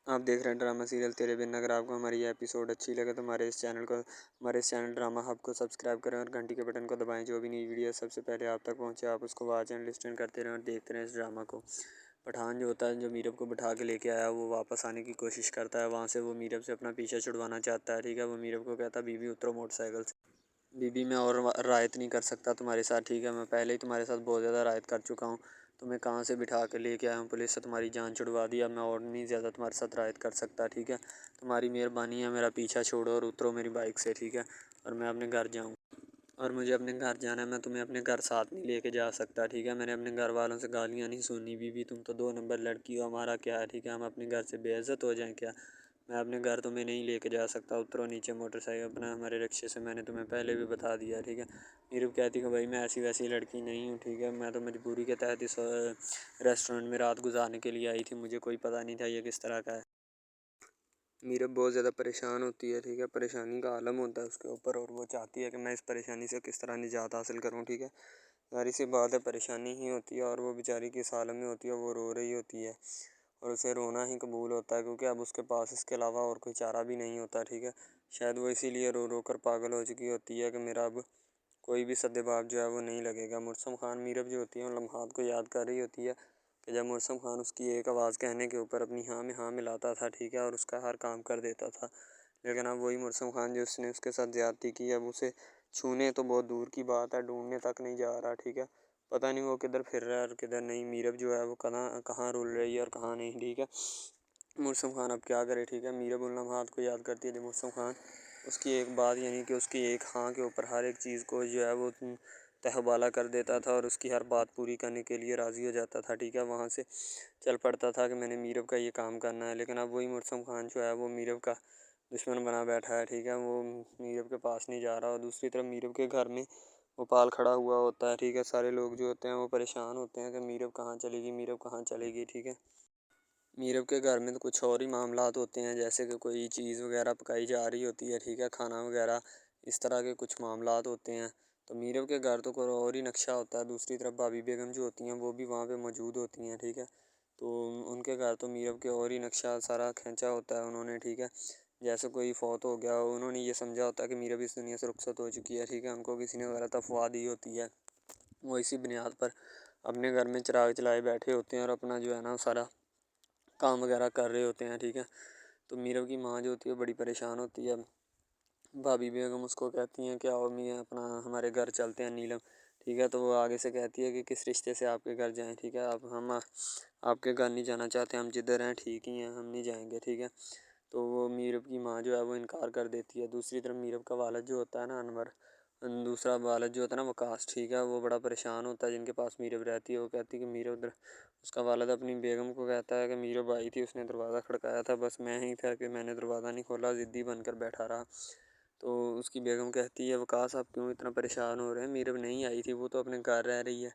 आप देख रहे हैं ड्रामा सीरियल तेरे बिन। अगर आपको हमारी ये एपिसोड अच्छी लगे तो हमारे इस चैनल ड्रामा हब को सब्सक्राइब करें और घंटी के बटन को दबाएं। जो भी नई वीडियो सबसे पहले आप तक पहुंचे आप उसको वॉच एंड लिस्टन करते रहें और देखते रहें इस ड्रामा को। पठान जो होता है, जो मीरब को बिठा के लेके आया, वो वापस आने की कोशिश करता है। वहाँ से वो मीरब से अपना पीछा छुड़वाना चाहता है। ठीक है, वो मीरब को कहता है बीबी उतरो मोटरसाइकिल से। बीबी मैं और रायत नहीं कर सकता तुम्हारे साथ। ठीक है, मैं पहले ही तुम्हारे साथ बहुत ज़्यादा रायत कर चुका हूँ। तुम्हें कहाँ से बिठा के लेके आया हूँ, पुलिस से तुम्हारी जान छुड़वा दी। अब मैं और नहीं ज़्यादा तुम्हारे साथ रायत कर सकता। ठीक है, तुम्हारी मेहरबानी है, मेरा पीछा छोड़ो और उतरो मेरी बाइक से। ठीक है, और मैं अपने घर जाऊँ और मुझे अपने घर जाना है। मैं तुम्हें अपने घर साथ नहीं लेके जा सकता। ठीक है, मैंने अपने घर वालों से गालियाँ नहीं सुनी। बीबी तुम तो 2 नंबर लड़की हो, हमारा क्या है। ठीक है, हम अपने घर से बेइज्जत हो जाएं क्या। मैं अपने घर तुम्हें नहीं लेके जा सकता। उतरो नीचे मोटरसाइकिल अपना हमारे रिक्शे से, मैंने तुम्हें पहले भी बता दिया। ठीक है, नीरू कहती कि भाई मैं ऐसी वैसी लड़की नहीं हूँ। ठीक है, मैं तो मजबूरी के तहत इस रेस्टोरेंट में रात गुजारने के लिए आई थी। मुझे कोई पता नहीं था ये किस तरह का है। मीरा बहुत ज़्यादा परेशान होती है। ठीक है, परेशानी का आलम होता है उसके ऊपर और वो चाहती है कि मैं इस परेशानी से किस तरह निजात हासिल करूँ। ठीक है, जाहिर सी बात है परेशानी ही होती है और वो बेचारी किस हालत में होती है, वो रो रही होती है और उसे रोना ही कबूल होता है क्योंकि अब उसके पास इसके अलावा और कोई चारा भी नहीं होता। ठीक है, शायद वो इसीलिए रो रो कर पागल हो चुकी होती है कि मेरा अब कोई भी सद्देबाब जो है वो नहीं लगेगा। मुर्सम खान मीरब जो होती है उन लम्हात को याद कर रही होती है कि जब मुर्सम खान उसकी एक आवाज़ कहने के ऊपर अपनी हाँ में हाँ मिलाता था। ठीक है, और उसका हर काम कर देता था। लेकिन अब वही मुर्सम खान जो उसने उसके साथ ज़्यादती की, अब उसे छूने तो बहुत दूर की बात है, ढूंढने तक नहीं जा रहा। ठीक है, पता नहीं वो किधर फिर रहा है और किधर नहीं। मीरब जो है वो कहाँ कहाँ रुल रही है और कहाँ नहीं। ठीक है, मुर्सम खान अब क्या करे। ठीक है, मीरब उन लम्हात को याद करती है जब मुर्सम खान उसकी एक बात यानी कि उसकी एक हाँ के ऊपर हर एक चीज़ को जो है वो तहबाला कर देता था और उसकी हर बात पूरी करने के लिए राज़ी हो जाता था। ठीक है, वहाँ से चल पड़ता था कि मैंने मीरब का ये काम करना है। लेकिन अब वही मुर्सम खान जो है वो मीरब का दुश्मन बना बैठा है। ठीक है, वो मीरब के पास नहीं जा रहा और दूसरी तरफ मीरब के घर में गोपाल खड़ा हुआ होता है। ठीक है, सारे लोग जो होते हैं वो परेशान होते हैं कि मीरब कहाँ चलेगी, मीरब कहाँ चलेगी। ठीक है, मीरब के घर में तो कुछ और ही मामलात होते हैं, जैसे कि कोई चीज़ वगैरह पकाई जा रही होती है। ठीक है, खाना वगैरह इस तरह के कुछ मामलात होते हैं। तो मीरब के घर तो कोई और ही नक्शा होता है। दूसरी तरफ भाभी बेगम जो होती हैं वो भी वहाँ पे मौजूद होती हैं। ठीक है, तो उनके घर तो मीरब के और ही नक्शा सारा खींचा होता है उन्होंने। ठीक है, जैसे कोई फौत हो गया, उन्होंने ये समझा होता है कि मीरब इस दुनिया से रुखसत हो चुकी है। ठीक है, उनको किसी ने गलत अफवाह दी होती है। वो इसी बुनियाद पर अपने घर में चिराग जलाए बैठे होते हैं और अपना जो है ना सारा काम वगैरह कर रहे होते हैं। ठीक है, तो मीरब की माँ जो होती है बड़ी परेशान होती है। भाभी बेगम उसको कहती हैं कि आओ मियाँ अपना हमारे घर चलते हैं नीलम। ठीक है, तो वो आगे से कहती है कि किस रिश्ते से आपके घर जाएं। ठीक है, अब हम आपके घर नहीं जाना चाहते, हम जिधर हैं ठीक ही हैं, हम नहीं जाएंगे। ठीक है, तो वो मीरब की माँ जो है वो इनकार कर देती है। दूसरी तरफ मीरब का वालिद जो होता है ना अनवर, दूसरा वालिद जो होता है ना वकास, ठीक है, वो बड़ा परेशान होता है जिनके पास मीरब रहती है। वो कहती है कि मीरब, उसका वालिद अपनी बेगम को कहता है कि मीरब आई थी, उसने दरवाज़ा खड़काया था, बस मैं ही था कि मैंने दरवाज़ा नहीं खोला, ज़िद्दी बनकर बैठा रहा। तो उसकी बेगम कहती है वकास आप क्यों इतना परेशान हो रहे हैं, मीरब नहीं आई थी, वो तो अपने घर रह रही है,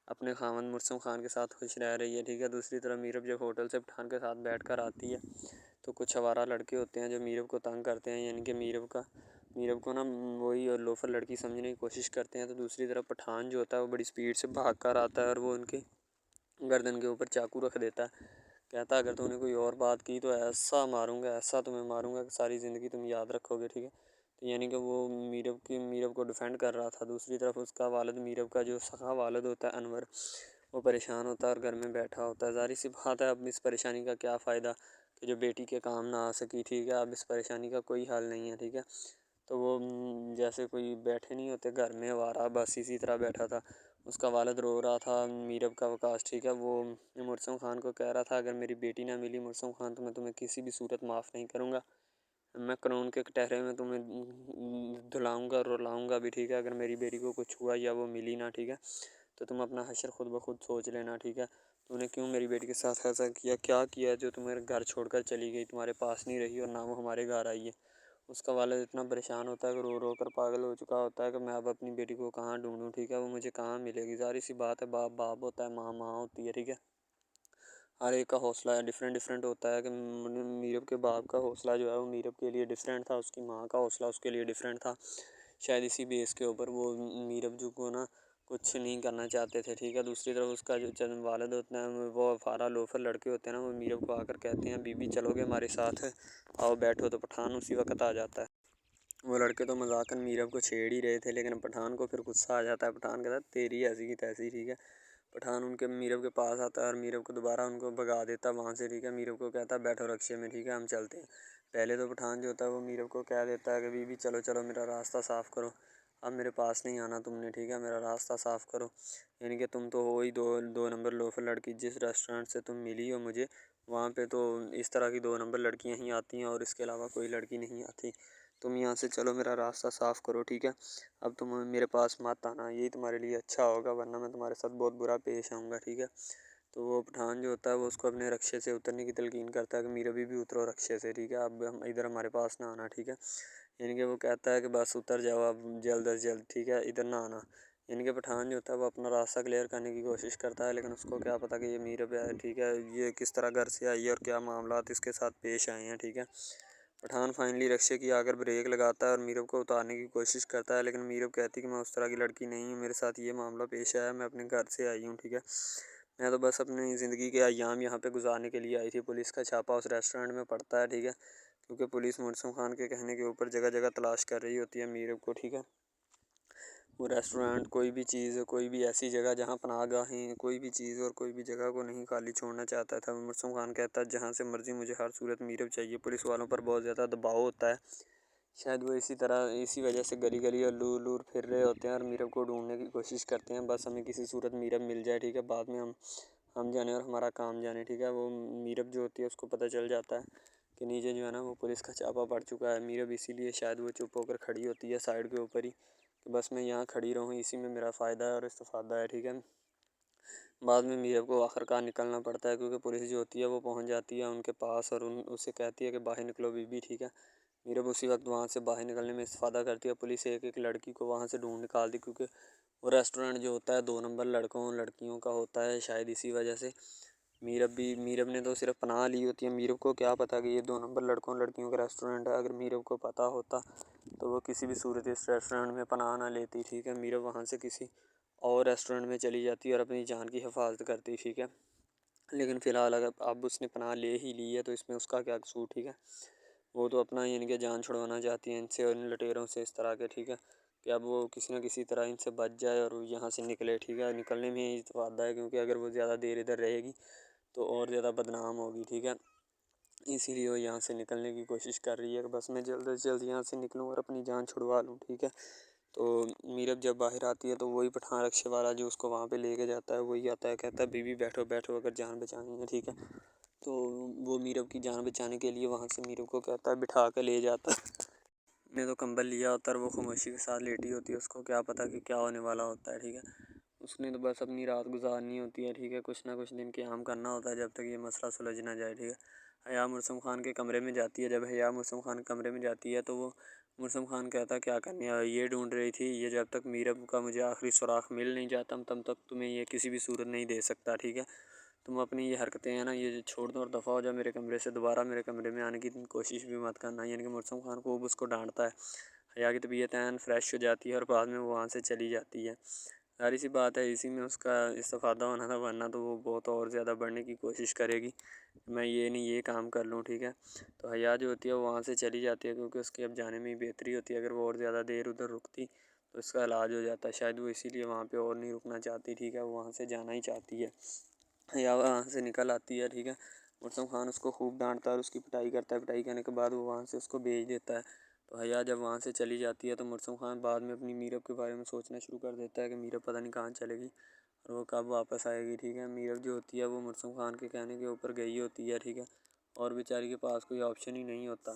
अपने खामन मुर्सम खान के साथ खुश रह रही है। ठीक है, दूसरी तरफ मीरब जब होटल से पठान के साथ बैठ कर आती है तो कुछ आवारा लड़के होते हैं जो मीरब को तंग करते हैं, यानी कि मीरब को ना वही और लोफर लड़की समझने की कोशिश करते हैं। तो दूसरी तरफ पठान जो होता है वो बड़ी स्पीड से भाग कर आता है और वो उनके गर्दन के ऊपर चाकू रख देता है। कहता है अगर तूने कोई और बात की तो ऐसा मारूंगा, ऐसा तुम्हें मारूंगा कि सारी ज़िंदगी तुम याद रखोगे। ठीक है, तो यानी कि वो मीरब को डिफेंड कर रहा था। दूसरी तरफ उसका वालिद, मीरब का जो सखा वालिद होता है अनवर, वो परेशान होता है और घर में बैठा होता है। ज़ाहिर सी बात है अब इस परेशानी का क्या फ़ायदा कि जो बेटी के काम ना आ सकी। ठीक है, अब इस परेशानी का कोई हल नहीं है। ठीक है, तो वो जैसे कोई बैठे नहीं होते घर में आवारा, बस इसी तरह बैठा था। उसका वालिद रो रहा था मीरब का वकास। ठीक है, वो मुर्सम खान को कह रहा था अगर मेरी बेटी ना मिली मुर्सम खान तो मैं तुम्हें किसी भी सूरत माफ़ नहीं करूँगा, मैं कानून के कटहरे में तुम्हें धुलाऊँगा रुलाऊँगा भी। ठीक है, अगर मेरी बेटी को कुछ हुआ या वो मिली ना, ठीक है, तो तुम अपना हश्र खुद ब खुद सोच लेना। ठीक है, तूने क्यों मेरी बेटी के साथ ऐसा किया, क्या किया जो तुम्हारे घर छोड़कर चली गई, तुम्हारे पास नहीं रही और ना वो हमारे घर आई है। उसका वालिद इतना परेशान होता है कि रो रो कर पागल हो चुका होता है कि मैं अब अपनी बेटी को कहाँ ढूंढूं। ठीक है, वो मुझे कहाँ मिलेगी। ज़ाहिर सी बात है बाप बाप होता है, माँ माँ होती है। ठीक है, हर एक का हौसला डिफरेंट डिफरेंट होता है कि मीरब के बाप का हौसला जो है वो मीरब के लिए डिफरेंट था, उसकी माँ का हौसला उसके लिए डिफरेंट था। शायद इसी बेस के ऊपर वो मीरब जो को ना कुछ नहीं करना चाहते थे, ठीक है। दूसरी तरफ उसका जो चंद वालिद होते हैं वो अवारा लोफर लड़के होते हैं ना, वो मीरब को आकर कहते हैं बीबी चलोगे हमारे साथ, आओ बैठो। तो पठान उसी वक्त आ जाता है। वो लड़के तो मजाकन मीरब को छेड़ ही रहे थे, लेकिन पठान को फिर गुस्सा आ जाता है। पठान कहता है तेरी ऐसी की तैसी, ठीक है। पठान उनके मीरब के पास आता है और मीरब को दोबारा उनको भगा देता है वहाँ से, ठीक है। मीरब को कहता है बैठो रक्शे में, ठीक है, हम चलते हैं। पहले तो पठान जो होता है वो मीरब को कह देता है कि बीबी चलो चलो मेरा रास्ता साफ़ करो, अब मेरे पास नहीं आना तुमने, ठीक है, मेरा रास्ता साफ़ करो। यानी कि तुम तो हो ही दो नंबर लोफर लड़की। जिस रेस्टोरेंट से तुम मिली हो मुझे, वहाँ पे तो इस तरह की 2 नंबर लड़कियाँ ही आती हैं और इसके अलावा कोई लड़की नहीं आती। तुम यहाँ से चलो, मेरा रास्ता साफ़ करो, ठीक है। अब तुम मेरे पास मत आना, यही तुम्हारे लिए अच्छा होगा, वरना मैं तुम्हारे साथ बहुत बुरा पेश आऊँगा, ठीक है। तो वो पठान जो होता है वो उसको अपने रक्शे से उतरने की तलकीन करता है कि मीरा भी उतरो रक्शे से, ठीक है, अब हम इधर हमारे पास ना आना, ठीक है। यानी कि वो कहता है कि बस उतर जाओ अब जल्द अज जल्द, ठीक है, इधर ना आना। यानी कि पठान जो होता है वो अपना रास्ता क्लियर करने की कोशिश करता है, लेकिन उसको क्या पता कि ये मीरब है, ठीक है, ये किस तरह घर से आई है और क्या मामला इसके साथ पेश आए हैं, ठीक है। पठान फाइनली रक्शे की आकर ब्रेक लगाता है और मीरब को उतारने की कोशिश करता है, लेकिन मीरब कहती है कि मैं उस तरह की लड़की नहीं हूँ, मेरे साथ ये मामला पेश आया, मैं अपने घर से आई हूँ, ठीक है। मैं तो बस अपनी ज़िंदगी के अयाम यहाँ पे गुजारने के लिए आई थी। पुलिस का छापा उस रेस्टोरेंट में पड़ता है, ठीक है, क्योंकि पुलिस मुर्सम खान के कहने के ऊपर जगह जगह तलाश कर रही होती है मीरब को, ठीक है। वो रेस्टोरेंट कोई भी चीज़, कोई भी ऐसी जगह जहाँ पनाहगाहें, कोई भी चीज़ और कोई भी जगह को नहीं खाली छोड़ना चाहता था। मुर्सम खान कहता है जहाँ से मर्जी मुझे हर सूरत मीरब चाहिए। पुलिस वालों पर बहुत ज़्यादा दबाव होता है, शायद वो इसी वजह से गली गली और लूर लूर फिर रहे होते हैं और मीरब को ढूंढने की कोशिश करते हैं। बस हमें किसी सूरत मीरब मिल जाए, ठीक है, बाद में हम जाने और हमारा काम जाने, ठीक है। वो मीरब जो होती है उसको पता चल जाता है कि नीचे जो है ना वो पुलिस का छापा पड़ चुका है। मीरब इसीलिए शायद वो चुप होकर खड़ी होती है साइड के ऊपर ही, कि बस मैं यहाँ खड़ी रहूँ, इसी में मेरा फ़ायदा है और इस्तेफादा है, ठीक है। बाद में मीरब को आखिरकार निकलना पड़ता है, क्योंकि पुलिस जो होती है वो पहुँच जाती है उनके पास और उससे कहती है कि बाहर निकलो बीबी, ठीक है। मीरब उसी वक्त वहाँ से बाहर निकलने में इस्तेफादा करती है। पुलिस एक एक लड़की को वहाँ से ढूंढ निकालती, क्योंकि वो रेस्टोरेंट जो होता है 2 नंबर लड़कों लड़कियों का होता है, शायद इसी वजह से मीरब ने तो सिर्फ पनाह ली होती है। मीरब को क्या पता कि ये 2 नंबर लड़कों लड़कियों का रेस्टोरेंट है। अगर मीरब को पता होता तो वो किसी भी सूरत इस रेस्टोरेंट में पनाह ना लेती, ठीक है। मीरब वहाँ से किसी और रेस्टोरेंट में चली जाती और अपनी जान की हिफाजत करती, ठीक है। लेकिन फ़िलहाल अगर अब उसने पनाह ले ही ली है तो इसमें उसका क्या कसूर, ठीक है। वो तो अपना यानी कि जान छुड़वाना चाहती है इनसे और इन लुटेरों से इस तरह के, ठीक है, कि अब वो किसी न किसी तरह इनसे बच जाए और यहाँ से निकले, ठीक है। निकलने में ही फ़ायदा है, क्योंकि अगर वो ज़्यादा देर इधर रहेगी तो और ज़्यादा बदनाम होगी, ठीक है। इसीलिए वो यहाँ से निकलने की कोशिश कर रही है कि बस मैं जल्द से जल्द यहाँ से निकलूँ और अपनी जान छुड़वा लूँ, ठीक है। तो मीरब जब बाहर आती है तो वही पठान रक्शे वाला जो उसको वहाँ पे लेके जाता है वही आता है, कहता है बीबी बैठो बैठो अगर जान बचानी है, ठीक है। तो वो मीरब की जान बचाने के लिए वहाँ से मीरब को कहता है बिठा के ले जाता है। ने तो कंबल लिया होता है और वो खामोशी के साथ लेटी होती है, उसको क्या पता कि क्या होने वाला होता है, ठीक है। उसने तो बस अपनी रात गुजारनी होती है, ठीक है, कुछ ना कुछ दिन क़याम करना होता है जब तक ये मसला सुलझ ना जाए, ठीक है। हया मुर्सम खान के कमरे में जाती है। जब हया मुर्सम खान के कमरे में जाती है तो वो मुर्सम खान कहता है क्या करने आई, ये ढूंढ रही थी, ये जब तक मीरब का मुझे आखिरी सुराख मिल नहीं जाता तब तक तुम्हें ये किसी भी सूरत नहीं दे सकता, ठीक है। तुम अपनी ये हरकतें हैं ना ये छोड़ दो और दफ़ा हो जाओ मेरे कमरे से, दोबारा मेरे कमरे में आने की कोशिश भी मत करना। यानी कि मुर्सम खान खूब उसको डांटता है। हया की तबीयत ऐन फ्रेश हो जाती है और बाद में वो वहाँ से चली जाती है। सारी सी बात है इसी में उसका इस्तेफादा होना था, वरना तो वो बहुत और ज़्यादा बढ़ने की कोशिश करेगी, मैं ये नहीं ये काम कर लूँ, ठीक है। तो हया जो होती है वो वहाँ से चली जाती है, क्योंकि उसके अब जाने में ही बेहतरी होती है। अगर वो और ज़्यादा देर उधर रुकती तो उसका इलाज हो जाता, शायद वो इसीलिए वहाँ पे और नहीं रुकना चाहती, ठीक है, वो वहाँ से जाना ही चाहती है। हया वहाँ से निकल आती है, ठीक है। मुर्सम खान उसको खूब डांटता है और उसकी पिटाई करता है। पिटाई करने के बाद वो वहाँ से उसको भेज देता है। तो हया जब वहाँ से चली जाती है तो मुर्सम खान बाद में अपनी मीरब के बारे में सोचना शुरू कर देता है कि मीरब पता नहीं कहाँ चलेगी और वो कब वापस आएगी, ठीक है। मीरब जो होती है वो मुर्सम खान के कहने के ऊपर गई होती है, ठीक है, और बेचारी के पास कोई ऑप्शन ही नहीं होता।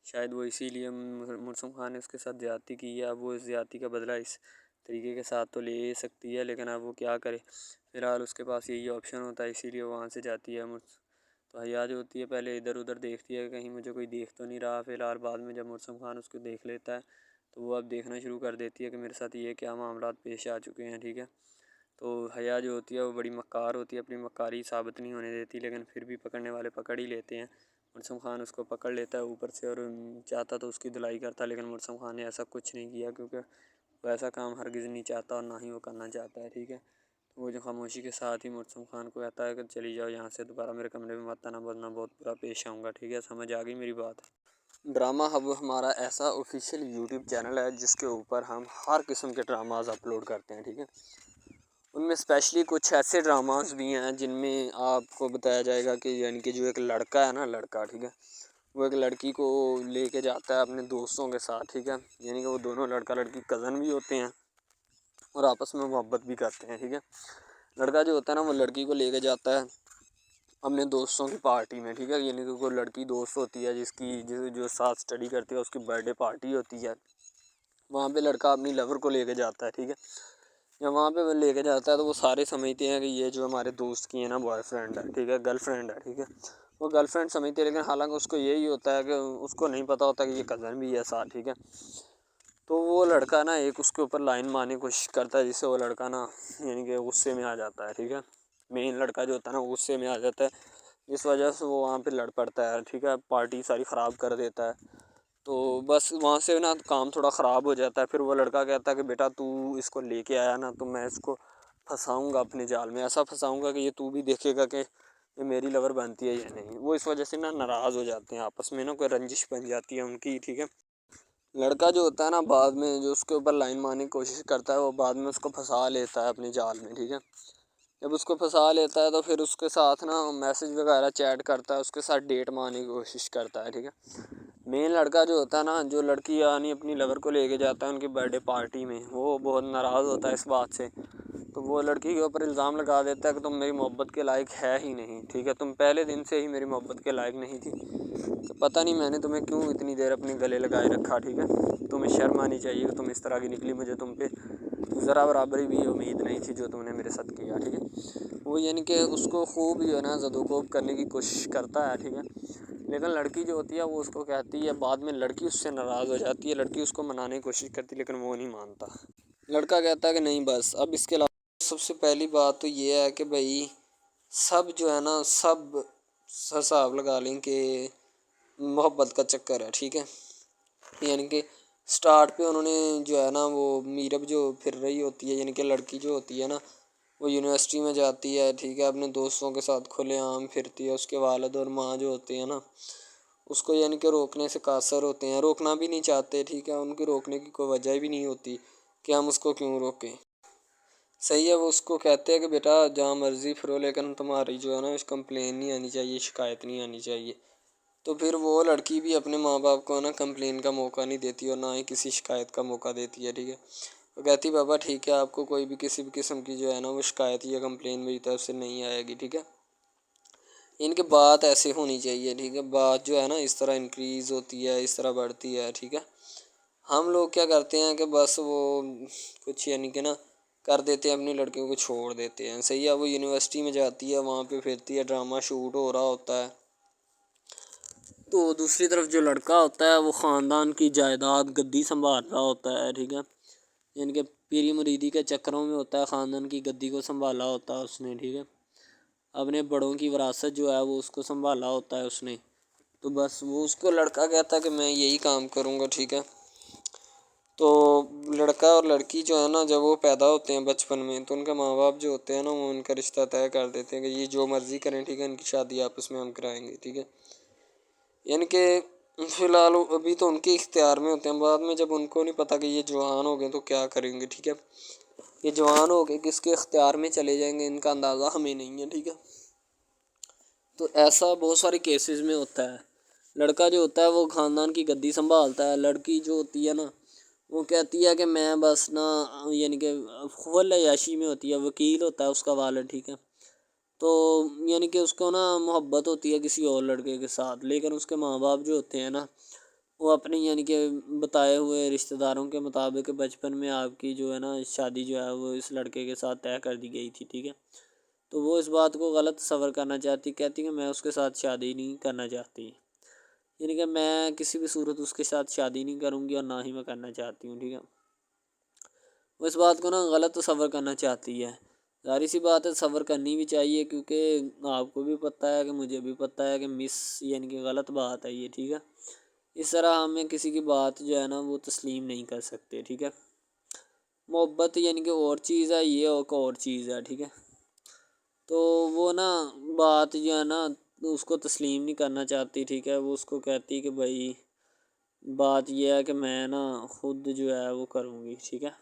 शायद वो इसीलिए मुर्सम खान ने उसके साथ ज़्यादती की है। अब वो इस ज़्यादती का बदला इस तरीके के साथ तो ले सकती है, लेकिन अब वो क्या करे, फ़िलहाल उसके पास यही ऑप्शन होता है, इसीलिए वो वहाँ से जाती है। तो हया जो होती है पहले इधर उधर देखती है कहीं मुझे कोई देख तो नहीं रहा। फ़िलहाल बाद में जब मुर्सम खान उसको देख लेता है तो वो अब देखना शुरू कर देती है कि मेरे साथ ये क्या मामलात पेश आ चुके हैं, ठीक है। तो हया जो होती है वो बड़ी मक्कार होती है, अपनी मक्कारी साबित नहीं होने देती, लेकिन फिर भी पकड़ने वाले पकड़ ही लेते हैं। मुर्सम खान उसको पकड़ लेता है ऊपर से और चाहता तो उसकी धुलाई करता, लेकिन मुर्सम खान ने ऐसा कुछ नहीं किया, क्योंकि वैसा काम हरगिज़ नहीं चाहता और ना ही वो करना चाहता है, ठीक है। तो वो जो खामोशी के साथ ही मुर्तज़म खान को कहता है कि चली जाओ यहाँ से, दोबारा मेरे कमरे में मत आना वरना बहुत बुरा पेश आऊँगा, ठीक है। समझ आ गई मेरी बात? ड्रामा हब हमारा ऐसा ऑफिशियल यूट्यूब चैनल है जिसके ऊपर हम हर किस्म के ड्रामाज अपलोड करते हैं, ठीक है। उनमें स्पेशली कुछ ऐसे ड्रामास भी हैं जिनमें आपको बताया जाएगा कि यानी कि जो एक लड़का है ना, लड़का, ठीक है, वो एक लड़की को लेके जाता है अपने दोस्तों के साथ, ठीक है। यानी कि वो दोनों लड़का लड़की कज़न भी होते हैं और आपस में मोहब्बत भी करते हैं, ठीक है। लड़का जो होता है ना वो लड़की को लेके जाता है अपने दोस्तों की पार्टी में, ठीक है। यानी कि कोई लड़की दोस्त होती है जिसकी जो साथ स्टडी करती है, उसकी बर्थडे पार्टी होती है। वहाँ पे लड़का अपनी लवर को लेके जाता है, ठीक है। जब वहाँ पे वो लेके जाता है तो वो सारे समझते हैं कि ये जो हमारे दोस्त की है ना बॉयफ्रेंड है, ठीक है, गर्लफ्रेंड है, ठीक है। वो गर्लफ्रेंड समझते हैं, लेकिन हालांकि उसको यही होता है कि उसको नहीं पता होता कि ये कज़न भी है साथ, ठीक है। तो वो लड़का ना एक उसके ऊपर लाइन मारने की कोशिश करता है, जिससे वो लड़का ना यानी कि गुस्से में आ जाता है, ठीक है। मेन लड़का जो होता है ना गुस्से में आ जाता है, जिस वजह से वो वहाँ पे लड़ पड़ता है, ठीक है। पार्टी सारी ख़राब कर देता है। तो बस वहाँ से ना काम थोड़ा ख़राब हो जाता है। फिर वो लड़का कहता है कि बेटा तू इसको लेके आया ना, तो मैं इसको फंसाऊँगा अपने जाल में, ऐसा फंसाऊँगा कि ये तू भी देखेगा कि ये मेरी लवर बनती है या नहीं। वो इस वजह से ना नाराज़ हो जाते हैं, आपस में ना कोई रंजिश बन जाती है उनकी, ठीक है। लड़का जो होता है ना बाद में जो उसके ऊपर लाइन मारने की कोशिश करता है, वो बाद में उसको फंसा लेता है अपने जाल में, ठीक है। जब उसको फंसा लेता है तो फिर उसके साथ ना मैसेज वगैरह चैट करता है, उसके साथ डेट मारने की कोशिश करता है, ठीक है। मेन लड़का जो होता है ना, जो लड़की यानी अपनी लवर को लेके जाता है उनकी बर्थडे पार्टी में, वो बहुत नाराज़ होता है इस बात से। तो वो लड़की के ऊपर इल्ज़ाम लगा देता है कि तुम मेरी मोहब्बत के लायक है ही नहीं, ठीक है। तुम पहले दिन से ही मेरी मोहब्बत के लायक नहीं थी, तो पता नहीं मैंने तुम्हें क्यों इतनी देर अपने गले लगाए रखा, ठीक है। तुम्हें शर्म आनी चाहिए कि तुम इस तरह की निकली, मुझे तुम पे ज़रा बराबरी भी उम्मीद नहीं थी जो तुमने मेरे साथ किया, ठीक है। वो यानी कि उसको खूब जो है ना ज़दोकोब करने की कोशिश करता है, ठीक है। लेकिन लड़की जो होती है वो उसको कहती है, बाद में लड़की उससे नाराज़ हो जाती है, लड़की उसको मनाने की कोशिश करती है लेकिन वो नहीं मानता। लड़का कहता है कि नहीं बस अब इसके अलावा। सबसे पहली बात तो ये है कि भाई सब जो है ना सब हिसाब लगा लें कि मोहब्बत का चक्कर है, ठीक है। यानी कि स्टार्ट पे उन्होंने जो है ना वो मीरब जो फिर रही होती है, यानी कि लड़की जो होती है ना वो यूनिवर्सिटी में जाती है, ठीक है, अपने दोस्तों के साथ खुलेआम फिरती है। उसके वालिद और माँ जो होते हैं ना उसको यानी कि रोकने से कासर होते हैं, रोकना भी नहीं चाहते, ठीक है। उनकी रोकने की कोई वजह भी नहीं होती कि हम उसको क्यों रोकें। सही है, वो उसको कहते हैं कि बेटा जहाँ मर्ज़ी फिरो लेकिन तुम्हारी जो है ना इस कंप्लेन नहीं आनी चाहिए, शिकायत नहीं आनी चाहिए। तो फिर वो लड़की भी अपने माँ बाप को ना कंप्लेन का मौका नहीं देती और ना ही किसी शिकायत का मौका देती है, ठीक है। वो कहती बाबा ठीक है, आपको कोई भी किसी भी किस्म की जो है ना वो शिकायत या कंप्लेन मेरी तरफ से नहीं आएगी, ठीक है। इनकी बात ऐसे होनी चाहिए, ठीक है। बात जो है ना इस तरह इंक्रीज़ होती है, इस तरह बढ़ती है, ठीक है। हम लोग क्या करते हैं कि बस वो कुछ यानी कि ना कर देते हैं, अपनी लड़कियों को छोड़ देते हैं। सही है, वो यूनिवर्सिटी में जाती है, वहाँ पे फिरती है, ड्रामा शूट हो रहा होता है। तो दूसरी तरफ जो लड़का होता है वो ख़ानदान की जायदाद गद्दी संभाल रहा होता है, ठीक है। यानी कि पीरी मुरीदी के चक्करों में होता है, ख़ानदान की गद्दी को संभाला होता है उसने, ठीक है। अपने बड़ों की विरासत जो है वो उसको संभाला होता है उसने। तो बस वो उसको लड़का कहता है कि मैं यही काम करूँगा, ठीक है। तो लड़का और लड़की जो है ना जब वो पैदा होते हैं बचपन में, तो उनके माँ बाप जो होते हैं ना वो उनका रिश्ता तय कर देते हैं कि ये जो मर्ज़ी करें, ठीक है, इनकी शादी आपस में हम कराएंगे, ठीक है। यानी कि फ़िलहाल अभी तो उनके इख्तियार में होते हैं, बाद में जब उनको नहीं पता कि ये जवान हो गए तो क्या करेंगे, ठीक है। ये जवान हो गए किसके इख्तियार में चले जाएंगे इनका अंदाज़ा हमें नहीं है, ठीक है। तो ऐसा बहुत सारे केसेस में होता है। लड़का जो होता है वो ख़ानदान की गद्दी संभालता है, लड़की जो होती है ना वो कहती है कि मैं बस ना यानी कि फुल अय्याशी में होती है, वकील होता है उसका वालिद, ठीक है। तो यानी कि उसको ना मोहब्बत होती है किसी और लड़के के साथ, लेकिन उसके माँ बाप जो होते हैं ना वो अपनी यानी कि बताए हुए रिश्तेदारों के मुताबिक बचपन में आपकी जो है ना शादी जो है वो इस लड़के के साथ तय कर दी गई थी, ठीक है। तो वो इस बात को गलत तस्वर करना चाहती, कहती कि मैं उसके साथ शादी नहीं करना चाहती, यानी कि मैं किसी भी सूरत उसके साथ शादी नहीं करूँगी और ना ही मैं करना चाहती हूँ, ठीक है। वो इस बात को ना गलत तस्वर करना चाहती है। ज़ाहिर सी बात है सब्र करनी भी चाहिए, क्योंकि आपको भी पता है कि मुझे भी पता है कि मिस यानी कि गलत बात है ये, ठीक है। इस तरह हमें किसी की बात जो है ना वो तस्लीम नहीं कर सकते, ठीक है। मोहब्बत यानी कि और चीज़ है, ये एक और चीज़ है, ठीक है। तो वो ना बात जो है ना उसको तस्लीम नहीं करना चाहती, ठीक है। वो उसको कहती कि भाई बात ये है कि मैं ना खुद जो है वो करूँगी, ठीक है।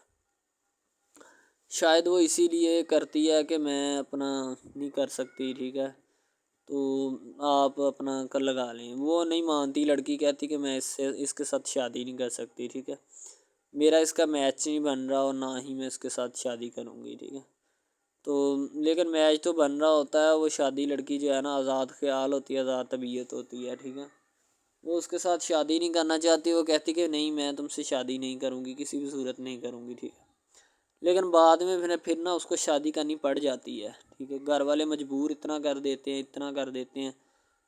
शायद वो इसीलिए करती है कि मैं अपना नहीं कर सकती, ठीक है, तो आप अपना कर लगा लें। वो नहीं मानती, लड़की कहती कि मैं इसके साथ शादी नहीं कर सकती, ठीक है। मेरा इसका मैच नहीं बन रहा और ना ही मैं इसके साथ शादी करूँगी, ठीक है। तो लेकिन मैच तो बन रहा होता है, वो शादी लड़की जो है ना आज़ाद ख्याल होती है, आज़ाद तबीयत होती है, ठीक है। वो उसके साथ शादी नहीं करना चाहती, वो कहती कि नहीं मैं तुमसे शादी नहीं करूँगी, किसी भी सूरत नहीं करूँगी, ठीक है। लेकिन बाद में फिर ना उसको शादी करनी पड़ जाती है, ठीक है। घर वाले मजबूर इतना कर देते हैं, इतना कर देते हैं।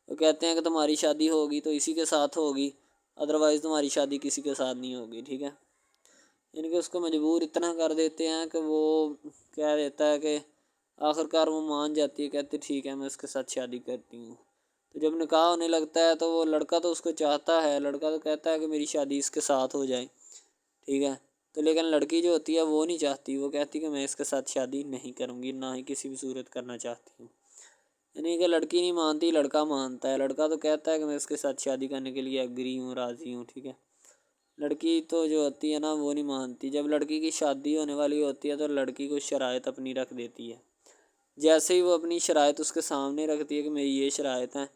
वो कहते हैं कि तुम्हारी शादी होगी तो इसी के साथ होगी, अदरवाइज़ तुम्हारी शादी किसी के साथ नहीं होगी, ठीक है। यानी कि उसको मजबूर इतना कर देते हैं कि वो कह देता है कि आखिरकार वो मान जाती है, कहती ठीक है मैं उसके साथ शादी करती हूँ। तो जब निकाह होने लगता है तो वो लड़का तो उसको चाहता है, लड़का तो कहता है कि मेरी शादी इसके साथ हो जाए, ठीक है। तो लेकिन लड़की जो होती है वो नहीं चाहती, वो कहती कि मैं इसके साथ शादी नहीं करूँगी, ना ही किसी भी सूरत करना चाहती हूँ। यानी कि लड़की नहीं मानती, लड़का मानता है। लड़का तो कहता है कि मैं इसके साथ शादी करने के लिए एग्री हूँ, राज़ी हूँ, ठीक है। लड़की तो जो होती है ना वो नहीं मानती। जब लड़की की शादी होने वाली होती है तो लड़की को शराइत अपनी रख देती है। जैसे ही वो अपनी शराइत उसके सामने रखती है कि मेरी ये शराइत हैं,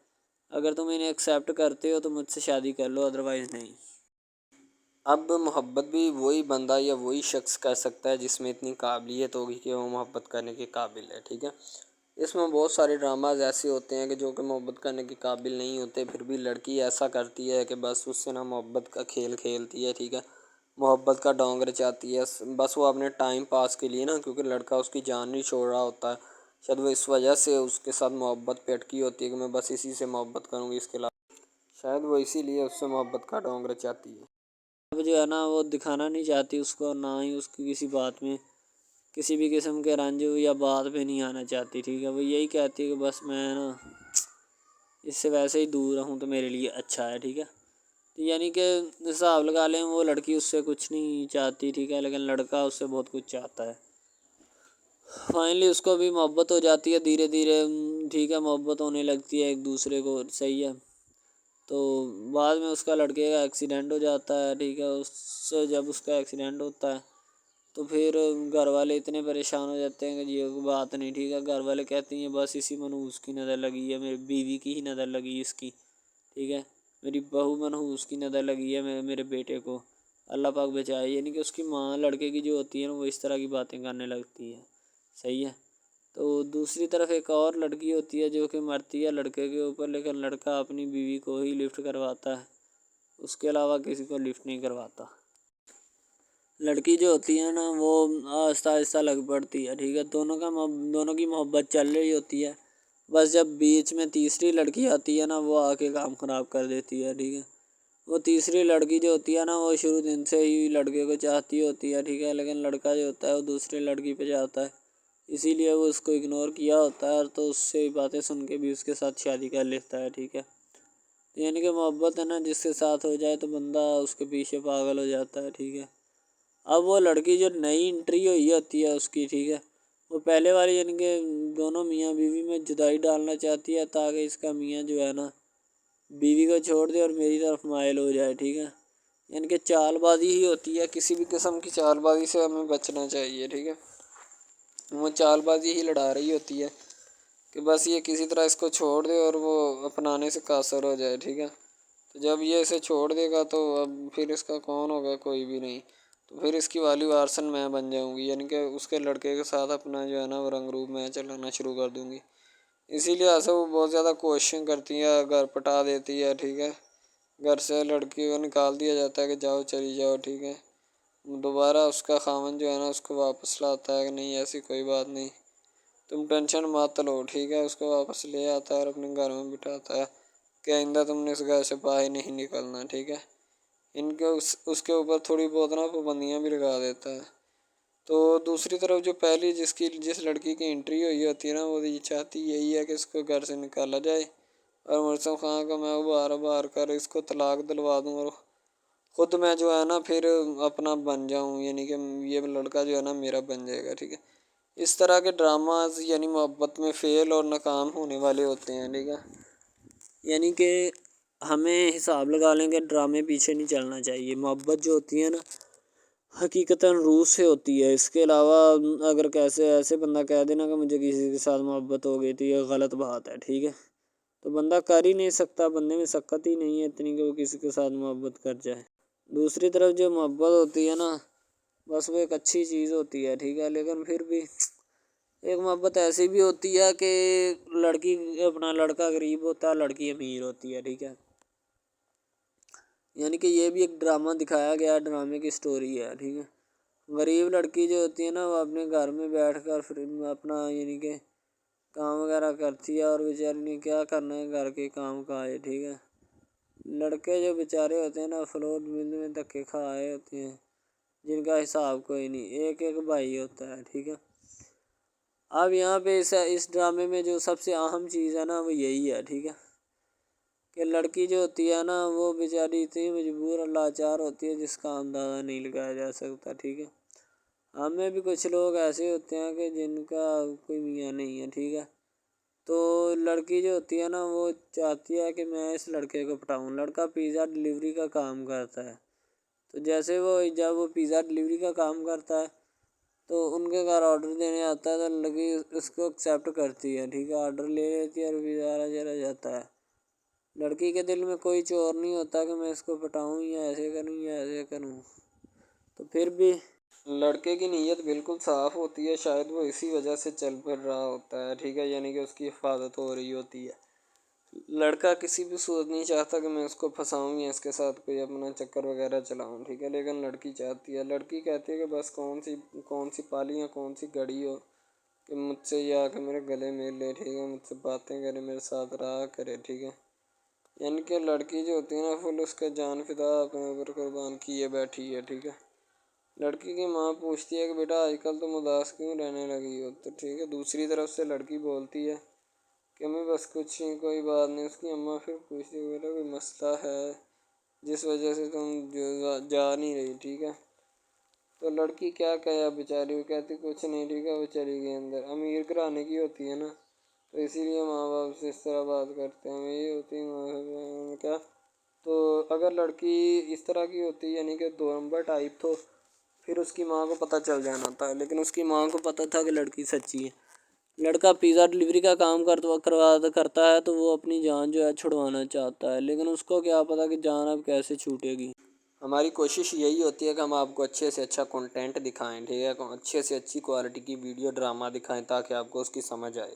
अगर तुम इन्हें एक्सेप्ट करते हो तो मुझसे शादी कर लो, अदरवाइज़ नहीं। अब मोहब्बत भी वही बंदा या वही शख्स कर सकता है जिसमें इतनी काबिलियत होगी कि वो मोहब्बत करने के काबिल है, ठीक है। इसमें बहुत सारे ड्रामाज ऐसे होते हैं कि जो कि मोहब्बत करने के काबिल नहीं होते, फिर भी लड़की ऐसा करती है कि बस उससे ना मोहब्बत का खेल खेलती है, ठीक है। मोहब्बत का डोंग रचाती है, बस वो अपने टाइम पास के लिए ना, क्योंकि लड़का उसकी जान नहीं छोड़ रहा होता है। शायद वो इस वजह से उसके साथ मोहब्बत पे अटकी होती है कि मैं बस इसी से मोहब्बत करूँगी, इसके अलावा शायद वो इसीलिए उससे मोहब्बत का डोंग रचाती है। अब जो है ना वो दिखाना नहीं चाहती उसको, ना ही उसकी किसी बात में किसी भी किस्म के रंज या बात पे नहीं आना चाहती, ठीक है। वो यही कहती है कि बस मैं ना इससे वैसे ही दूर रहूँ तो मेरे लिए अच्छा है, ठीक है। तो यानी कि हिसाब लगा लें वो लड़की उससे कुछ नहीं चाहती, ठीक है, लेकिन लड़का उससे बहुत कुछ चाहता है। फाइनली उसको भी मोहब्बत हो जाती है धीरे धीरे, ठीक है, मोहब्बत होने लगती है एक दूसरे को, सही है। तो बाद में उसका लड़के का एक्सीडेंट हो जाता है, ठीक है। उससे जब उसका एक्सीडेंट होता है तो फिर घर वाले इतने परेशान हो जाते हैं कि ये कोई बात नहीं, ठीक है। घर वाले कहते हैं बस इसी मनहूस की नज़र लगी है, मेरी बीवी की ही नज़र लगी इसकी, ठीक है। मेरी बहू मनहूस की नज़र लगी है मेरे बेटे को, अल्लाह पाक बचाए। यानी कि उसकी माँ लड़के की जो होती है ना वो इस तरह की बातें करने लगती है, सही है। तो दूसरी तरफ एक और लड़की होती है जो कि मरती है लड़के के ऊपर, लेकिन लड़का अपनी बीवी को ही लिफ्ट करवाता है, उसके अलावा किसी को लिफ्ट नहीं करवाता। लड़की जो होती है ना वो आहिस्ता आहिस्ता लग पड़ती है, ठीक है। दोनों की मोहब्बत चल रही होती है, बस जब बीच में तीसरी लड़की आती है ना वो आके काम ख़राब कर देती है, ठीक है। वो तीसरी लड़की जो होती है ना वो शुरू दिन से ही लड़के को चाहती होती है, ठीक है, लेकिन लड़का जो होता है वो दूसरी लड़की पे जाता है, इसीलिए वो उसको इग्नोर किया होता है, तो उससे बातें सुन के भी उसके साथ शादी कर लेता है, ठीक है। तो यानी कि मोहब्बत है ना जिसके साथ हो जाए तो बंदा उसके पीछे पागल हो जाता है, ठीक है। अब वो लड़की जो नई एंट्री हुई होती है उसकी, ठीक है, वो पहले वाली यानी कि दोनों मियाँ बीवी में जुदाई डालना चाहती है ताकि इसका मियाँ जो है ना बीवी को छोड़ दे और मेरी तरफ माइल हो जाए, ठीक है। यानी कि चालबाजी ही होती है, किसी भी किस्म की चालबाजी से हमें बचना चाहिए, ठीक है। वो चालबाजी ही लड़ा रही होती है कि बस ये किसी तरह इसको छोड़ दे और वो अपनाने से कासर हो जाए, ठीक है। तो जब ये इसे छोड़ देगा तो अब फिर इसका कौन होगा, कोई भी नहीं। तो फिर इसकी वाली वारसन मैं बन जाऊंगी, यानी कि उसके लड़के के साथ अपना जो है ना वो रंग रूप मैं चलाना शुरू कर दूंगी। इसीलिए ऐसा वो बहुत ज़्यादा कोशिश करती है, घर पटा देती है, ठीक है। घर से लड़की को निकाल दिया जाता है कि जाओ चली जाओ, ठीक है। दोबारा उसका खामन जो है ना उसको वापस लाता है कि नहीं ऐसी कोई बात नहीं, तुम टेंशन मत लो, ठीक है। उसको वापस ले आता है और अपने घर में बिठाता है कि आइंदा तुमने इस घर से बाहर नहीं निकलना, ठीक है। इनके उसके ऊपर थोड़ी बहुत ना पाबंदियाँ भी लगा देता है। तो दूसरी तरफ जो पहली जिस लड़की की एंट्री हुई होती है ना वो ये चाहती यही है कि इसको घर से निकाला जाए और मुर्सम खां का मैं उबार उबार कर इसको तलाक दिलवा दूँ और खुद मैं जो है ना फिर अपना बन जाऊँ, यानी कि ये लड़का जो है ना मेरा बन जाएगा, ठीक है। इस तरह के ड्रामाज यानी मोहब्बत में फ़ेल और नाकाम होने वाले होते हैं, ठीक है। यानी कि हमें हिसाब लगा लें कि ड्रामे पीछे नहीं चलना चाहिए। मोहब्बत जो होती है ना हकीकतन रूह से होती है। इसके अलावा अगर कैसे ऐसे बंदा कह देना कि मुझे किसी के साथ मोहब्बत हो गई थी, ये गलत बात है, ठीक है। तो बंदा कर ही नहीं सकता, बंदे में सकत ही नहीं है इतनी कि वो किसी के साथ मोहब्बत कर जाए। दूसरी तरफ जो मोहब्बत होती है ना, बस वो एक अच्छी चीज़ होती है, ठीक है। लेकिन फिर भी एक मोहब्बत ऐसी भी होती है कि लड़की अपना लड़का गरीब होता है, लड़की अमीर होती है, ठीक है। यानी कि ये भी एक ड्रामा दिखाया गया, ड्रामे की स्टोरी है, ठीक है। गरीब लड़की जो होती है ना, वो अपने घर में बैठ कर फिर अपना यानी कि काम वगैरह करती है, और बेचारी ने क्या करना है घर के काम काज, ठीक है। लड़के जो बेचारे होते हैं ना, फ्लोर मिल में धक्के खाए होते हैं, जिनका हिसाब कोई नहीं, एक एक भाई होता है, ठीक है। अब यहाँ पे इस ड्रामे में जो सबसे अहम चीज़ है ना, वो यही है, ठीक है, कि लड़की जो होती है ना, वो बेचारी इतनी मजबूर और लाचार होती है जिसका अंदाज़ा नहीं लगाया जा सकता, ठीक है। हमें भी कुछ लोग ऐसे होते हैं कि जिनका कोई मियाँ नहीं है, ठीक है। तो लड़की जो होती है ना, वो चाहती है कि मैं इस लड़के को पटाऊँ। लड़का पिज़्ज़ा डिलीवरी का काम करता है, तो जैसे वो जब वो पिज़्ज़ा डिलीवरी का काम करता है तो उनके घर ऑर्डर देने आता है, तो लड़की उसको एक्सेप्ट करती है, ठीक है। ऑर्डर ले लेती है और पिज़्ज़ा चला जाता है। लड़की के दिल में कोई चोर नहीं होता कि मैं इसको पटाऊँ या ऐसे करूँ या ऐसे करूँ। तो फिर भी लड़के की नीयत बिल्कुल साफ़ होती है, शायद वो इसी वजह से चल फिर रहा होता है, ठीक है, यानी कि उसकी हिफाजत हो रही होती है। लड़का किसी भी सूरत नहीं चाहता कि मैं उसको फंसाऊँ या इसके साथ कोई अपना चक्कर वगैरह चलाऊँ, ठीक है। लेकिन लड़की चाहती है, लड़की कहती है कि बस कौन सी पाली या कौन सी घड़ी हो कि मुझसे ये आके मेरे गले मिल ले, ठीक है, मुझसे बातें करे, मेरे साथ रहा करे, ठीक है। यानी कि लड़की जो होती है ना, फुल उसका जान फिदा अपने ऊपर कुर्बान किए बैठी है, ठीक है। लड़की की माँ पूछती है कि बेटा आजकल तुम उदास क्यों रहने लगी हो, तो ठीक है। दूसरी तरफ से लड़की बोलती है कि मैं बस कुछ नहीं, कोई बात नहीं। उसकी अम्मा फिर पूछती है बेटा कोई मसला है जिस वजह से तुम जा नहीं रही, ठीक है। तो लड़की क्या कहे बेचारी, वो कहती कुछ नहीं, ठीक है। वो चली गई अंदर। अमीर घराने की होती है ना, तो इसीलिए माँ बाप से इस तरह बात करते हैं, यही होती है माँ क्या। तो अगर लड़की इस तरह की होती यानी कि 2 नंबर टाइप, तो फिर उसकी माँ को पता चल जाना था। लेकिन उसकी माँ को पता था कि लड़की सच्ची है। लड़का पिज़्ज़ा डिलीवरी का काम करता है, तो वो अपनी जान जो है छुड़वाना चाहता है, लेकिन उसको क्या पता कि जान अब कैसे छूटेगी। हमारी कोशिश यही होती है कि हम आपको अच्छे से अच्छा कंटेंट दिखाएं, ठीक है, अच्छे से अच्छी क्वालिटी की वीडियो ड्रामा दिखाएं ताकि आपको उसकी समझ आए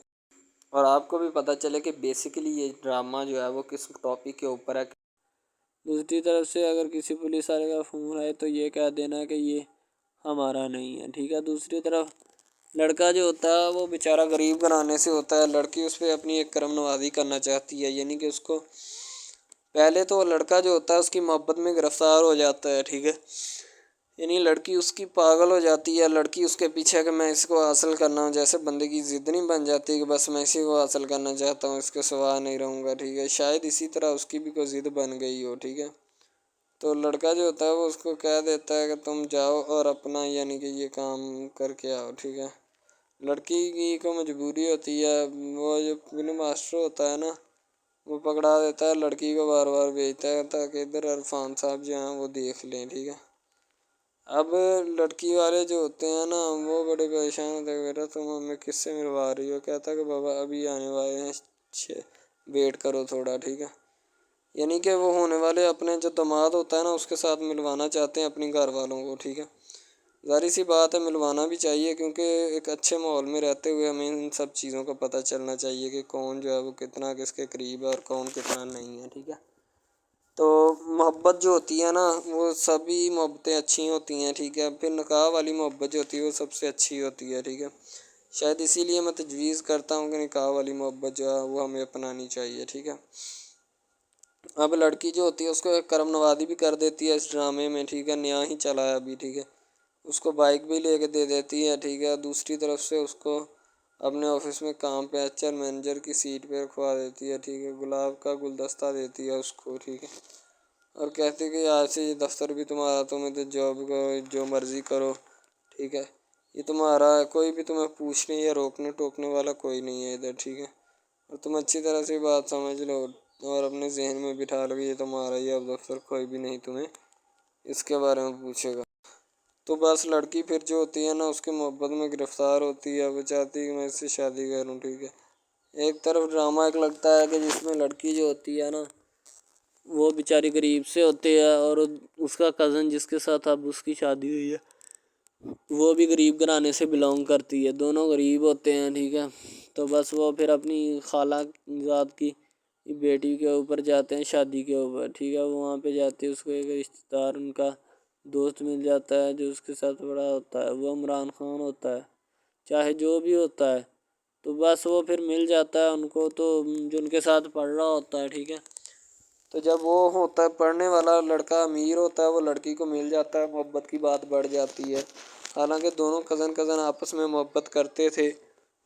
और आपको भी पता चले कि बेसिकली ये ड्रामा जो है वो किस टॉपिक के ऊपर है। दूसरी तरफ से अगर किसी पुलिस वाले का फ़ोन आए तो ये कह देना कि ये हमारा नहीं है, ठीक है। दूसरी तरफ लड़का जो होता है वो बेचारा गरीब घराने से होता है, लड़की उस पर अपनी एक करम नवाज़ी करना चाहती है, यानी कि उसको पहले तो लड़का जो होता है उसकी मोहब्बत में गिरफ़्तार हो जाता है, ठीक है। यानी लड़की उसकी पागल हो जाती है, लड़की उसके पीछे कि मैं इसको हासिल करना हूँ, जैसे बंदे की ज़िद नहीं बन जाती कि बस मैं इसी को हासिल करना चाहता हूँ, इसके सिवा नहीं रहूँगा, ठीक है। शायद इसी तरह उसकी भी कोई ज़िद बन गई हो, ठीक है। तो लड़का जो होता है वो उसको कह देता है कि तुम जाओ और अपना यानी कि ये काम करके आओ, ठीक है। लड़की की को मजबूरी होती है, वो जो फिल्म मास्टर होता है ना, वो पकड़ा देता है लड़की को, बार बार भेजता है ताकि इधर इरफान साहब जो हैं वो देख लें, ठीक है। अब लड़की वाले जो होते हैं ना, वो बड़े परेशान होते हैं, बेटा तुम हमें किससे मिलवा रही हो। कहता है कि बाबा अभी आने वाले हैं, वेट करो थोड़ा, ठीक है। यानी कि वो होने वाले अपने जो दामाद होता है ना उसके साथ मिलवाना चाहते हैं अपनी घर वालों को, ठीक है। ज़ाहिर सी बात है मिलवाना भी चाहिए, क्योंकि एक अच्छे माहौल में रहते हुए हमें इन सब चीज़ों का पता चलना चाहिए कि कौन जो है वो कितना किसके करीब है और कौन कितना नहीं है, ठीक है। तो मोहब्बत जो होती है ना, वो सभी मोहब्बतें अच्छी होती हैं, ठीक है। फिर निकाह वाली मोहब्बत जो होती है वो सबसे अच्छी होती है, ठीक है। शायद इसीलिए मैं तजवीज़ करता हूँ कि निकाह वाली मोहब्बत जो है वो हमें अपनानी चाहिए, ठीक है। अब लड़की जो होती है उसको एक करम नवाज़ी भी कर देती है इस ड्रामे में, ठीक है। नया ही चला है अभी, ठीक है। उसको बाइक भी लेके दे देती है, ठीक है। दूसरी तरफ से उसको अपने ऑफिस में काम पे एचआर मैनेजर की सीट पे रखवा देती है, ठीक है। गुलाब का गुलदस्ता देती है उसको, ठीक है। और कहती कि आज से ये दफ्तर भी तुम्हारा, तुम्हें तो जॉब करो जो मर्ज़ी करो, ठीक है, ये तुम्हारा है, कोई भी तुम्हें पूछने या रोकने टोकने वाला कोई नहीं है इधर, ठीक है। और तुम अच्छी तरह से बात समझ लो और अपने जहन में बिठा लो कि ये तुम्हारा ही अब दफ्तर, कोई भी नहीं तुम्हें इसके बारे में पूछेगा। तो बस लड़की फिर जो होती है ना उसके मोहब्बत में गिरफ्तार होती है, वो चाहती है कि मैं इससे शादी करूँ, ठीक है। एक तरफ ड्रामा एक लगता है कि जिसमें लड़की जो होती है ना वो बेचारी गरीब से होती है और उसका कज़न जिसके साथ अब उसकी शादी हुई है वो भी गरीब घराने से बिलोंग करती है, दोनों गरीब होते हैं, ठीक है। तो बस वो फिर अपनी खाला ज़ात की बेटी के ऊपर जाते हैं शादी के ऊपर, ठीक है। वो वहाँ पे जाते हैं, उसको एक रिश्तेदार उनका दोस्त मिल जाता है जो उसके साथ बड़ा होता है, वो इमरान खान होता है, चाहे जो भी होता है। तो बस वो फिर मिल जाता है उनको, तो जो उनके साथ पढ़ रहा होता है, ठीक है। तो जब वो होता है पढ़ने वाला लड़का अमीर होता है, वो लड़की को मिल जाता है, मोहब्बत की बात बढ़ जाती है। हालांकि दोनों कज़न कज़न आपस में मोहब्बत करते थे,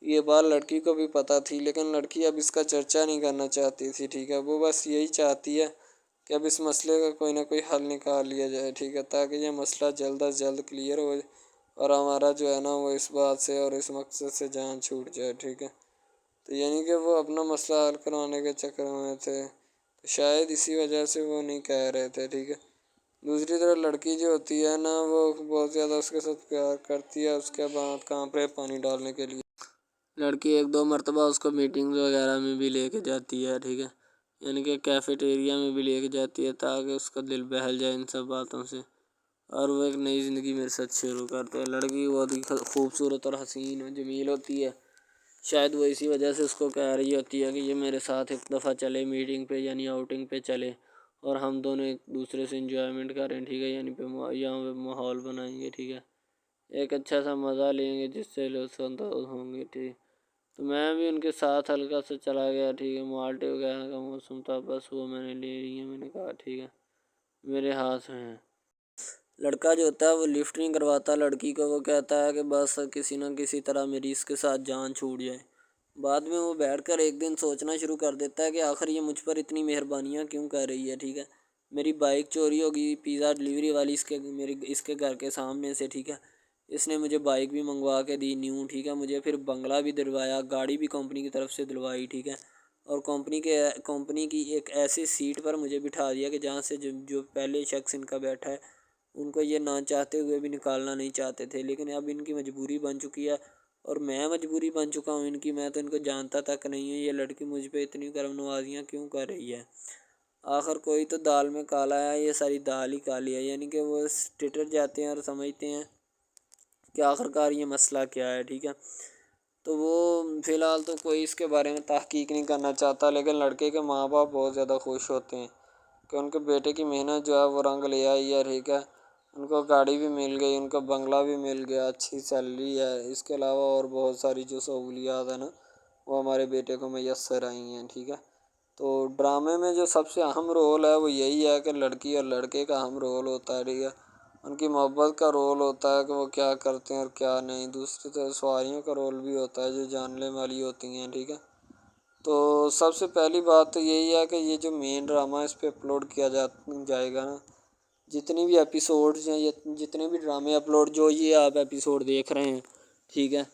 ये बात लड़की को भी पता थी, लेकिन लड़की अब इसका चर्चा नहीं करना चाहती थी, ठीक है। वो बस यही चाहती है कि अब इस मसले का कोई ना कोई हल निकाल लिया जाए, ठीक है, ताकि ये मसला जल्द अज जल्द क्लियर हो और हमारा जो है ना वो इस बात से और इस मकसद से जान छूट जाए, ठीक है। तो यानी कि वो अपना मसला हल करवाने के चक्कर में थे, तो शायद इसी वजह से वो नहीं कह रहे थे, ठीक है। दूसरी तरफ लड़की जो होती है ना वो बहुत ज़्यादा उसके साथ प्यार करती है, उसके बाद कहाँ पे पानी डालने के लिए लड़की एक दो मरतबा उसको मीटिंग वगैरह में भी लेके जाती है, ठीक है, यानी कि कैफेटेरिया में भी लेके जाती है ताकि उसका दिल बहल जाए इन सब बातों से और वो एक नई ज़िंदगी मेरे साथ शुरू करते हैं। लड़की बहुत ही खूबसूरत और हसीन और जमील होती है, शायद वो इसी वजह से उसको कह रही होती है कि ये मेरे साथ एक दफ़ा चले मीटिंग पे यानी आउटिंग पे चले और हम दोनों एक दूसरे से इंजॉयमेंट करें, ठीक है, यानी यहाँ पे माहौल बनाएंगे, ठीक है, एक अच्छा सा मज़ा लेंगे जिससे लोग संतुष्ट होंगे, ठीक। तो मैं भी उनके साथ हल्का सा चला गया, ठीक है। माल्टे वगैरह का मौसम था, बस वो मैंने ले ली है, मैंने कहा ठीक है मेरे हाथ में है। लड़का जो होता है वो लिफ्ट नहीं करवाता लड़की को, वो कहता है कि बस किसी न किसी तरह मेरी इसके साथ जान छूट जाए। बाद में वो बैठकर एक दिन सोचना शुरू कर देता है कि आखिर ये मुझ पर इतनी मेहरबानियाँ क्यों कर रही है, ठीक है। मेरी बाइक चोरी होगी, पिज़्ज़ा डिलीवरी वाली इसके घर के सामने से, ठीक है। इसने मुझे बाइक भी मंगवा के दी न्यू, ठीक है, मुझे फिर बंगला भी दिलवाया, गाड़ी भी कंपनी की तरफ से दिलवाई, ठीक है। और कंपनी की एक ऐसी सीट पर मुझे बिठा दिया कि जहाँ से जो पहले शख्स इनका बैठा है उनको ये ना चाहते हुए भी निकालना नहीं चाहते थे, लेकिन अब इनकी मजबूरी बन चुकी है और मैं मजबूरी बन चुका हूँ इनकी। मैं तो इनको जानता तक नहीं हूँ, ये लड़की मुझ पे इतनी करम नवाजियाँ क्यों कर रही है। आखिर कोई तो दाल में काला है, ये सारी दाल ही काली है, यानी कि वो टिटर जाते हैं और समझते हैं कि आखिरकार ये मसला क्या है, ठीक है। तो वो फ़िलहाल तो कोई इसके बारे में तहकीक नहीं करना चाहता, लेकिन लड़के के माँ बाप बहुत ज़्यादा खुश होते हैं कि उनके बेटे की मेहनत जो है वो रंग ले आई है, ठीक है। उनको गाड़ी भी मिल गई, उनको बंगला भी मिल गया, अच्छी सैलरी है, इसके अलावा और बहुत सारी जो सहूलियात है ना वो हमारे बेटे को मैसर आई हैं, ठीक है। तो ड्रामे में जो सबसे अहम रोल है वो यही है कि लड़की और लड़के का अहम रोल होता है, ठीक है। उनकी मोहब्बत का रोल होता है कि वो क्या करते हैं और क्या नहीं। दूसरी तरफ सवारियों का रोल भी होता है जो जानने वाली होती हैं, ठीक है। तो सबसे पहली बात तो यही है कि ये जो मेन ड्रामा इस पे अपलोड किया जाएगा ना, जितनी भी एपिसोड्स हैं या जितने भी ड्रामे अपलोड जो ये आप एपिसोड देख रहे हैं, ठीक है,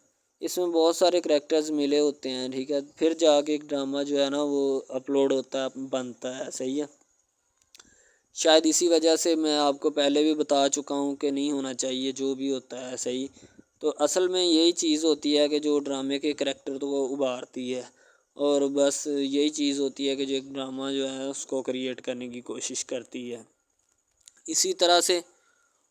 इसमें बहुत सारे करैक्टर्स मिले होते हैं, ठीक है, फिर जाके एक ड्रामा जो है ना वो अपलोड होता है, बनता है, सही है। शायद इसी वजह से मैं आपको पहले भी बता चुका हूँ कि नहीं होना चाहिए जो भी होता है, सही। तो असल में यही चीज़ होती है कि जो ड्रामे के करैक्टर तो वो उभारती है और बस यही चीज़ होती है कि जो एक ड्रामा जो है उसको क्रिएट करने की कोशिश करती है। इसी तरह से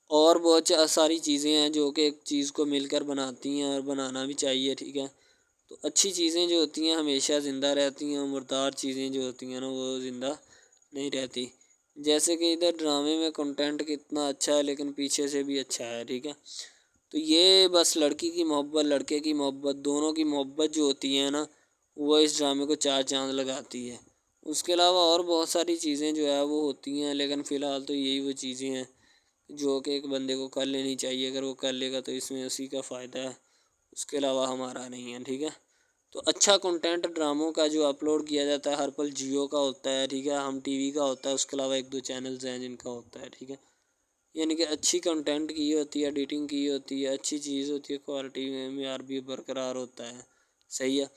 और बहुत सारी चीज़ें हैं जो कि एक चीज़ को मिलकर बनाती हैं और बनाना भी चाहिए, ठीक है। तो अच्छी चीज़ें जो होती हैं हमेशा ज़िंदा रहती हैं और मुर्दार चीज़ें जो होती हैं ना वो ज़िंदा नहीं रहती। जैसे कि इधर ड्रामे में कंटेंट कितना अच्छा है लेकिन पीछे से भी अच्छा है, ठीक है। तो ये बस लड़की की मोहब्बत लड़के की मोहब्बत दोनों की मोहब्बत जो होती है ना वो इस ड्रामे को चार चाँद लगाती है। उसके अलावा और बहुत सारी चीज़ें जो है वो होती हैं, लेकिन फ़िलहाल तो यही वो चीज़ें हैं जो कि एक बंदे को कर लेनी चाहिए। अगर वो कर लेगा तो इसमें उसी का फ़ायदा है, उसके अलावा हमारा नहीं है, ठीक है। तो अच्छा कंटेंट ड्रामों का जो अपलोड किया जाता है हर पल जियो का होता है, ठीक है, हम टीवी का होता है, उसके अलावा 1-2 चैनल्स हैं जिनका होता है, ठीक है। यानी कि अच्छी कंटेंट की होती है, एडिटिंग की होती है, अच्छी चीज़ होती है, क्वालिटी में मेयार भी बरकरार होता है, सही है।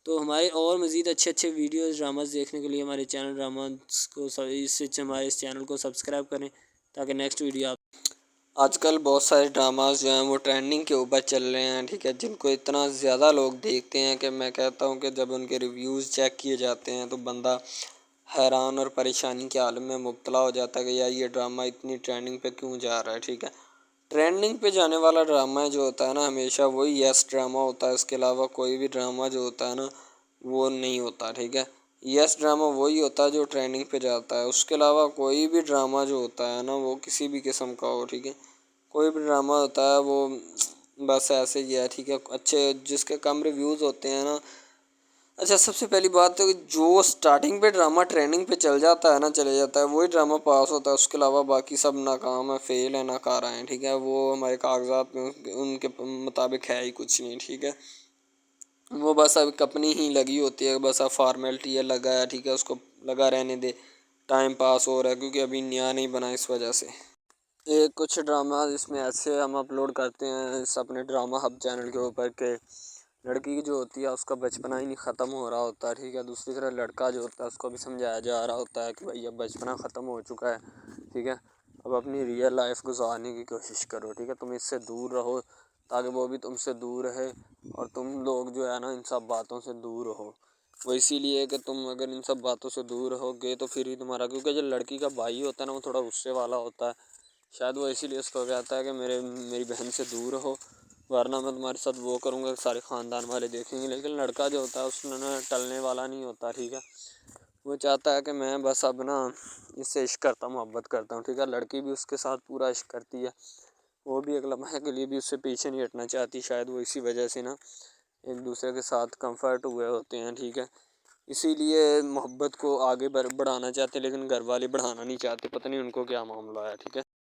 तो हमारे और मज़ीद अच्छे अच्छे वीडियोस ड्रामास देखने के लिए हमारे चैनल ड्रामास को हमारे इस चैनल को सब्सक्राइब करें ताकि नेक्स्ट वीडियो आप आजकल बहुत सारे ड्रामास जो हैं वो ट्रेंडिंग के ऊपर चल रहे हैं, ठीक है, जिनको इतना ज़्यादा लोग देखते हैं कि मैं कहता हूँ कि जब उनके रिव्यूज़ चेक किए जाते हैं तो बंदा हैरान और परेशानी के आलम में मुब्तला हो जाता है कि यार ये ड्रामा इतनी ट्रेंडिंग पे क्यों जा रहा है, ठीक है। ट्रेंडिंग पे जाने वाला ड्रामा जो होता है ना हमेशा वही यस ड्रामा होता है, इसके अलावा कोई भी ड्रामा जो होता है ना वो नहीं होता, ठीक है। यस ड्रामा वही होता है जो ट्रेंडिंग पे जाता है, उसके अलावा कोई भी ड्रामा जो होता है ना वो किसी भी किस्म का हो, ठीक है, कोई भी ड्रामा होता है वो बस ऐसे ही है, ठीक है, अच्छे जिसके कम रिव्यूज़ होते हैं ना। अच्छा, सबसे पहली बात तो जो स्टार्टिंग पे ड्रामा ट्रेंडिंग पे चल जाता है ना चले जाता है वही ड्रामा पास होता है, उसके अलावा बाकी सब नाकाम है, फेल है, नाकारा हैं, ठीक है, वो हमारे कागजात में उनके मुताबिक है ही कुछ नहीं, ठीक है। वो बस अब अपनी ही लगी होती है, बस अब फॉर्मेलिटी है, लगा है, ठीक है, उसको लगा रहने दे, टाइम पास हो रहा है क्योंकि अभी नया नहीं बना इस वजह से। एक कुछ ड्रामा इसमें ऐसे हम अपलोड करते हैं इस अपने ड्रामा हब चैनल के ऊपर के लड़की की जो होती है उसका बचपना ही नहीं ख़त्म हो रहा होता है, ठीक है। दूसरी तरफ लड़का जो होता है उसको भी समझाया जा रहा होता है कि भाई अब बचपना ख़त्म हो चुका है, ठीक है, अब अपनी रियल लाइफ गुजारने की कोशिश करो, ठीक है, तुम इससे दूर रहो ताकि वो भी तुमसे दूर रहे और तुम लोग जो है ना इन सब बातों से दूर रहो। वो इसीलिए कि तुम अगर इन सब बातों से दूर रहोगे तो फिर ही तुम्हारा, क्योंकि जो लड़की का भाई होता है ना वो थोड़ा गुस्से वाला होता है, शायद वो इसीलिए उसको कहता है कि मेरी बहन से दूर रहो वरना मैं तुम्हारे साथ वो करूँगा सारे ख़ानदान वाले देखेंगे। लेकिन लड़का जो होता है उसने टलने वाला नहीं होता, ठीक है, वो चाहता है कि मैं बस अब ना इससे इश्क करता हूँ, मोहब्बत करता हूँ, ठीक है। लड़की भी उसके साथ पूरा इश्क करती है, वो भी एक लम्हे के लिए भी उससे पीछे नहीं हटना चाहती, शायद वो इसी वजह से ना एक दूसरे के साथ कंफर्ट हुए होते हैं, ठीक है। इसीलिए मोहब्बत को आगे बढ़ाना चाहते लेकिन घर वाले बढ़ाना नहीं चाहते, पता नहीं उनको क्या मामला है, ठीक है।